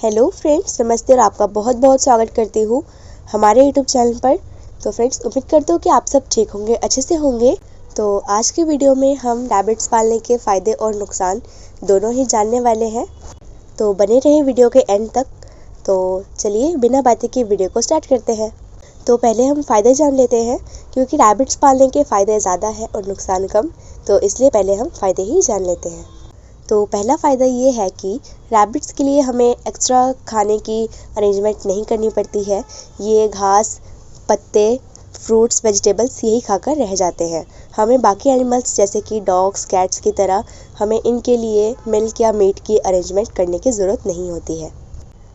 Hello friends, नमस्ते और आपका बहुत बहुत स्वागत करती हूँ हमारे यूट्यूब चैनल पर। तो फ्रेंड्स, उम्मीद करती हूँ कि आप सब ठीक होंगे, अच्छे से होंगे। तो आज के वीडियो में हम रैबिट्स पालने के फ़ायदे और नुकसान दोनों ही जानने वाले हैं। तो बने रहें वीडियो के एंड तक। तो चलिए बिना बातें के वीडियो को स्टार्ट करते हैं। तो पहले हम फ़ायदे जान लेते हैं, क्योंकि रैबिट्स पालने के फ़ायदे ज़्यादा हैं और नुकसान कम। तो इसलिए पहले हम फ़ायदे ही जान लेते हैं। तो पहला फ़ायदा ये है कि रैबिट्स के लिए हमें एक्स्ट्रा खाने की अरेंजमेंट नहीं करनी पड़ती है। ये घास, पत्ते, फ्रूट्स, वेजिटेबल्स यही खाकर रह जाते हैं। हमें बाकी एनिमल्स जैसे कि डॉग्स, कैट्स की तरह हमें इनके लिए मिल्क या मीट की अरेंजमेंट करने की ज़रूरत नहीं होती है।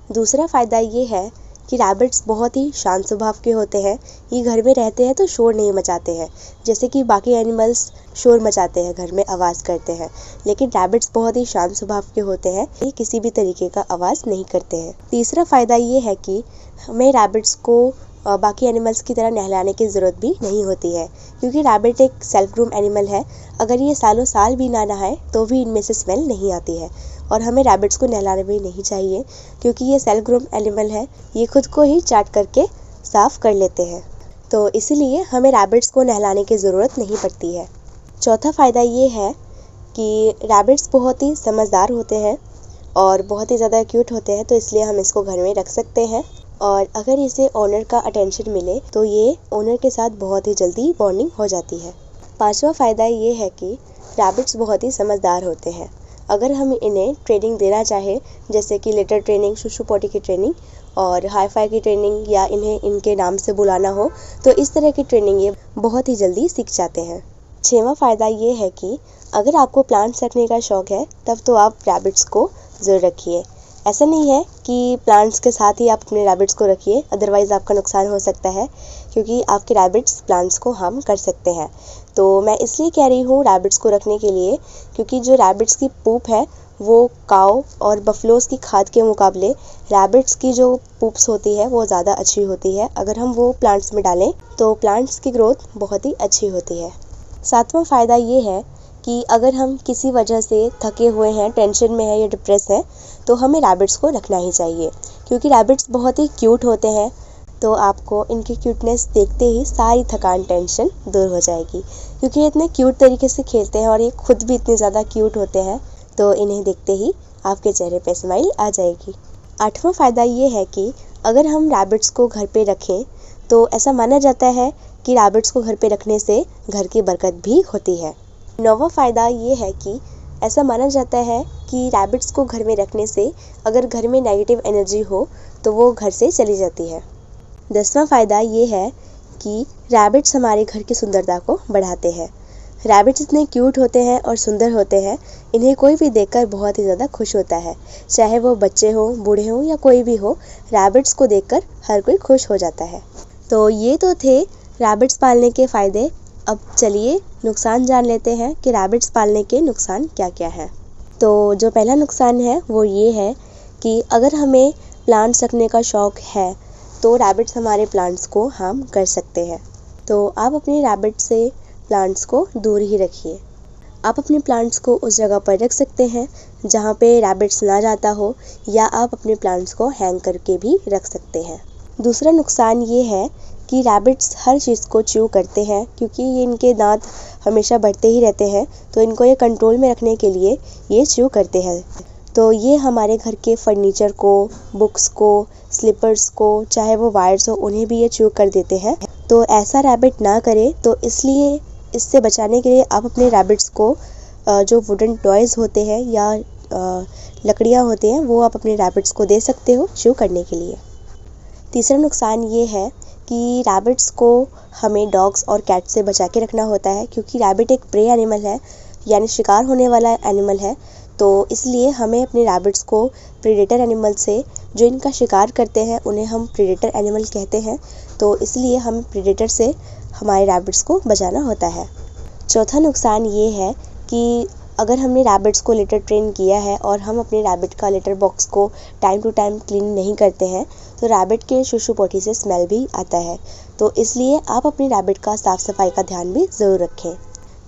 दूसरा फ़ायदा ये है कि रैबिट्स बहुत ही शांत स्वभाव के होते हैं। ये घर में रहते हैं तो शोर नहीं मचाते हैं, जैसे कि बाकी एनिमल्स शोर मचाते हैं, घर में आवाज़ करते हैं। लेकिन रैबिट्स बहुत ही शांत स्वभाव के होते हैं, ये किसी भी तरीके का आवाज़ नहीं करते हैं। तीसरा फ़ायदा ये है कि हमें रैबिट्स को बाकी एनिमल्स की तरह नहलाने की ज़रूरत भी नहीं होती है, क्योंकि रैबिट एक सेल्फ ग्रूम एनिमल है। अगर ये सालों साल भी ना नहाए तो भी इनमें से स्मेल नहीं आती है। और हमें रैबिट्स को नहलाना भी नहीं चाहिए, क्योंकि ये सेल्फ ग्रूम एनिमल है, ये खुद को ही चाट करके साफ़ कर लेते हैं। तो इसीलिए हमें रैबिट्स को नहलाने की ज़रूरत नहीं पड़ती है। चौथा फ़ायदा ये है कि रैबिट्स बहुत ही समझदार होते हैं और बहुत ही ज़्यादा क्यूट होते हैं, तो इसलिए हम इसको घर में रख सकते हैं। और अगर इसे ओनर का अटेंशन मिले तो ये ओनर के साथ बहुत ही जल्दी बॉन्डिंग हो जाती है। पांचवा फ़ायदा ये है कि रैबिट्स बहुत ही समझदार होते हैं। अगर हम इन्हें ट्रेनिंग देना चाहे, जैसे कि लिटर ट्रेनिंग, शुशु पोटी की ट्रेनिंग और हाई फाई की ट्रेनिंग, या इन्हें इनके नाम से बुलाना हो, तो इस तरह की ट्रेनिंग ये बहुत ही जल्दी सीख जाते हैं। छठवां फ़ायदा ये है कि अगर आपको प्लांट्स रखने का शौक़ है तब तो आप रैबिट्स को ज़रूर रखिए। ऐसा नहीं है कि प्लांट्स के साथ ही आप अपने रैबिट्स को रखिए, अदरवाइज़ आपका नुकसान हो सकता है, क्योंकि आपके रैबिट्स प्लांट्स को हार्म कर सकते हैं। तो मैं इसलिए कह रही हूँ रैबिट्स को रखने के लिए, क्योंकि जो रैबिट्स की पूप है वो काऊ और बफलोज़ की खाद के मुकाबले रैबिट्स की जो पूप्स होती है वो ज़्यादा अच्छी होती है। अगर हम वो प्लांट्स में डालें तो प्लांट्स की ग्रोथ बहुत ही अच्छी होती है। सातवां फ़ायदा ये है कि अगर हम किसी वजह से थके हुए हैं, टेंशन में हैं या डिप्रेस हैं, तो हमें रैबिट्स को रखना ही चाहिए, क्योंकि रैबिट्स बहुत ही क्यूट होते हैं। तो आपको इनकी क्यूटनेस देखते ही सारी थकान, टेंशन दूर हो जाएगी, क्योंकि ये इतने क्यूट तरीके से खेलते हैं और ये खुद भी इतने ज़्यादा क्यूट होते हैं। तो इन्हें देखते ही आपके चेहरे पे स्माइल आ जाएगी। आठवां फ़ायदा ये है कि अगर हम रैबिट्स को घर पे रखें तो ऐसा माना जाता है कि रैबिट्स को घर पे रखने से घर की बरकत भी होती है। नौवां फ़ायदा ये है कि ऐसा माना जाता है कि रैबिट्स को घर में रखने से अगर घर में नेगेटिव एनर्जी हो तो वो घर से चली जाती है। 10वां फ़ायदा ये है कि रैबिट्स हमारे घर की सुंदरता को बढ़ाते हैं। रैबिट्स इतने क्यूट होते हैं और सुंदर होते हैं, इन्हें कोई भी देखकर बहुत ही ज़्यादा खुश होता है। चाहे वो बच्चे हों, बूढ़े हों या कोई भी हो, रैबिट्स को देखकर हर कोई खुश हो जाता है। तो ये तो थे रैबिट्स पालने के फ़ायदे। अब चलिए नुकसान जान लेते हैं कि रैबिट्स पालने के नुकसान क्या क्या हैं। तो जो पहला नुकसान है वो ये है कि अगर हमें प्लांट्स रखने का शौक़ है तो रैबिट्स हमारे प्लांट्स को हार्म कर सकते हैं। तो आप अपने रैबिट से प्लांट्स को दूर ही रखिए। आप अपने प्लांट्स को उस जगह पर रख सकते हैं जहाँ पे रैबिट्स ना जाता हो, या आप अपने प्लांट्स को हैंग करके भी रख सकते हैं। दूसरा नुकसान ये है कि रैबिट्स हर चीज़ को च्यू करते हैं, क्योंकि ये इनके दांत हमेशा बढ़ते ही रहते हैं, तो इनको ये कंट्रोल में रखने के लिए ये च्यू करते हैं। तो ये हमारे घर के फर्नीचर को, बुक्स को, स्लीपर्स को, चाहे वो वायर्स हो, उन्हें भी ये च्यू कर देते हैं। तो ऐसा रैबिट ना करे, तो इसलिए इससे बचाने के लिए आप अपने रैबिट्स को जो वुडन टॉयज़ होते हैं या लकड़ियाँ होते हैं वो आप अपने रैबिट्स को दे सकते हो च्यू करने के लिए। तीसरा नुकसान ये है कि रैबिट्स को हमें डॉग्स और कैट्स से बचा के रखना होता है, क्योंकि रैबिट एक प्रे एनिमल है, यानी शिकार होने वाला एनिमल है। तो इसलिए हमें अपने रैबिट्स को प्रेडेटर एनिमल से, जो इनका शिकार करते हैं उन्हें हम प्रेडेटर एनिमल कहते हैं, तो इसलिए हम प्रेडेटर से हमारे रैबिट्स को बचाना होता है। चौथा नुकसान ये है कि अगर हमने रैबिट्स को लिटर ट्रेन किया है और हम अपने रैबिट का लिटर बॉक्स को टाइम टू टाइम क्लीन नहीं करते हैं, तो रैबिट के शुशु पोटी से स्मेल भी आता है। तो इसलिए आप अपने रैबिट का साफ़ सफाई का ध्यान भी ज़रूर रखें।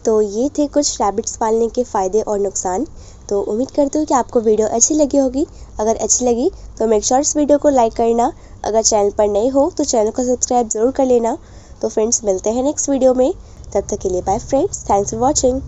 तो ये थे कुछ रैबिट्स पालने के फ़ायदे और नुकसान। तो उम्मीद करती हूँ कि आपको वीडियो अच्छी लगी होगी। अगर अच्छी लगी तो मेक श्योर इस वीडियो को लाइक करना। अगर चैनल पर नए हो तो चैनल को सब्सक्राइब ज़रूर कर लेना। तो फ्रेंड्स मिलते हैं नेक्स्ट वीडियो में, तब तक के लिए bye friends, thanks for watching.